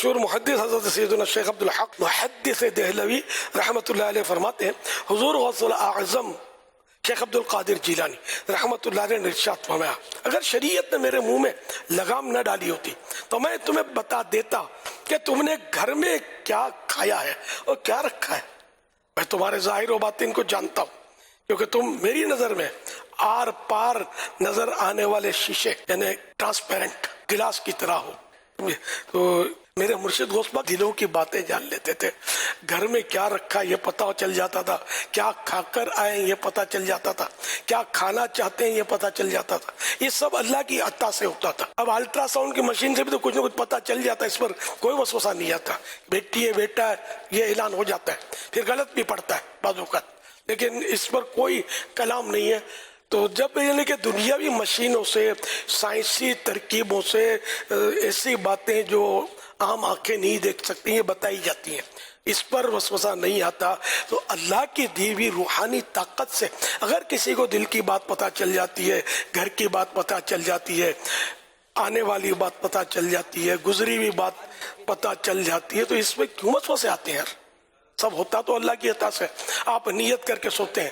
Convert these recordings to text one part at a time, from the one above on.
مشہور محدث حضرت سیدنا شیخ عبدالحق محدث دہلوی رحمۃ اللہ علیہ فرماتے ہیں حضور غوث الاعظم شیخ عبدالقادر جیلانی رحمۃ اللہ علیہ نے ارشاد فرمایا اگر شریعت نے میرے منہ میں لگام نہ ڈالی ہوتی تو میں تمہیں بتا دیتا کہ تم نے گھر میں کیا کھایا ہے اور کیا رکھا ہے. میں تمہارے ظاہر و باطن کو جانتا ہوں کیونکہ تم میری نظر میں آر پار نظر آنے والے شیشے یعنی ٹرانسپیرنٹ گلاس کی طرح ہو. تو میرے مرشد غوث پاک دلوں کی باتیں جان لیتے تھے. گھر میں کیا رکھا یہ پتہ چل جاتا تھا, کیا کھا کر آئے یہ پتہ چل جاتا تھا, کیا کھانا چاہتے ہیں یہ پتہ چل جاتا تھا. یہ سب اللہ کی عطا سے ہوتا تھا. اب الٹرا ساؤنڈ کی مشین سے بھی تو کچھ نہ کچھ پتہ چل جاتا ہے, اس پر کوئی وسوسہ نہیں آتا. بیٹی ہے بیٹا ہے یہ اعلان ہو جاتا ہے, پھر غلط بھی پڑتا ہے بعض اوقات, لیکن اس پر کوئی کلام نہیں ہے. تو جب یعنی کہ دنیاوی مشینوں سے سائنسی ترکیبوں سے ایسی باتیں جو عام آنکھیں نہیں دیکھ سکتی ہیں بتائی جاتی ہیں, اس پر وسوسہ نہیں آتا. تو اللہ کی دی ہوئی روحانی طاقت سے اگر کسی کو دل کی بات پتہ چل جاتی ہے, گھر کی بات پتہ چل جاتی ہے, آنے والی بات پتہ چل جاتی ہے, گزری ہوئی بات پتہ چل جاتی ہے, تو اس میں کیوں وسوسے آتے ہیں؟ سب ہوتا تو اللہ کی عطا سے. آپ نیت کر کے سوتے ہیں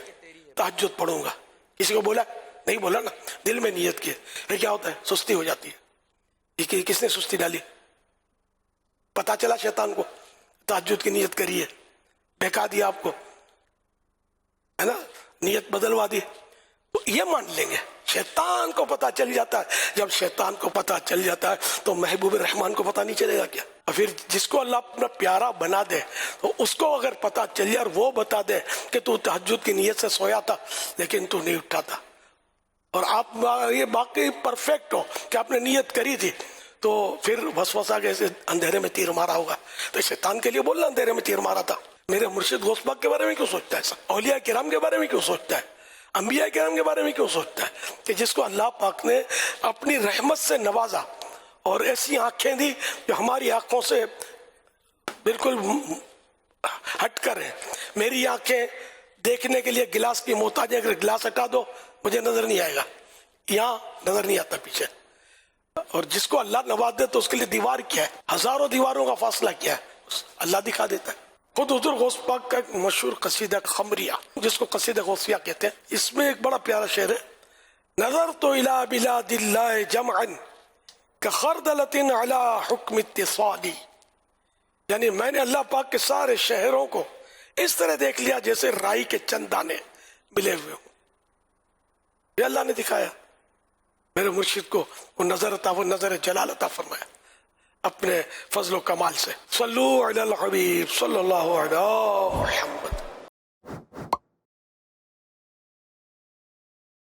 تہجد پڑھوں گا, کسی کو بولا نہیں بولا نا, دل میں نیت کی, پھر کیا ہوتا ہے سستی ہو جاتی ہے. یہ کس نے سستی ڈالی؟ پتا چلا شیطان کو تہجد کی نیت کری ہے, بہکا دیا آپ کو, ہے نا, نیت بدلوا دی. تو یہ مان لیں گے شیطان کو پتا چل جاتا ہے. جب شیطان کو پتا چل جاتا ہے تو محبوب رحمان کو پتا نہیں چلے گا کیا؟ اور پھر جس کو اللہ اپنا پیارا بنا دے تو اس کو اگر پتا چل جائے اور وہ بتا دے کہ تو تہجد کی نیت سے سویا تھا لیکن تو نہیں اٹھا تھا, اور آپ یہ باقی پرفیکٹ ہو کہ آپ نے نیت کری تھی, تو پھر وسوسہ کیسے اندھیرے میں تیر مارا ہوگا؟ تو شیطان کے لیے بولنا اندھیرے میں تیر مارا تھا. میرے مرشد غوث پاک کے بارے میں کیوں سوچتا ہے؟ اولیاء کرام کے بارے میں کیوں سوچتا ہے؟ انبیاء کرام کے بارے میں کیوں سوچتا ہے؟ کہ جس کو اللہ پاک نے اپنی رحمت سے نوازا اور ایسی آنکھیں دی جو ہماری آنکھوں سے بالکل ہٹ کر ہیں. میری آنکھیں دیکھنے کے لیے گلاس کی محتاج ہے, اگر گلاس ہٹا دو مجھے نظر نہیں آئے گا, یہاں نظر نہیں آتا پیچھے. اور جس کو اللہ نواز دے تو اس کے لیے دیوار کیا ہے, ہزاروں دیواروں کا فاصلہ کیا ہے, اللہ دکھا دیتا ہے. خود حضور غوث پاک کا ایک مشہور قصیدہ خمریہ جس کو قصیدہ غوثیہ کہتے ہیں, اس میں ایک بڑا پیارا شعر ہے, نظرت الى بلاد اللہ جمعا کخردلۃ علی حکم اتصالی. یعنی میں نے اللہ پاک کے سارے شہروں کو اس طرح دیکھ لیا جیسے رائی کے چند دانے ملے ہوئے ہوں. یہ اللہ نے دکھایا میرے مرشد کو, وہ نظر عطا, وہ نظر جلال عطا فرمایا اپنے فضل و کمال سے. صلو علی الحبیب صلی اللہ علیہ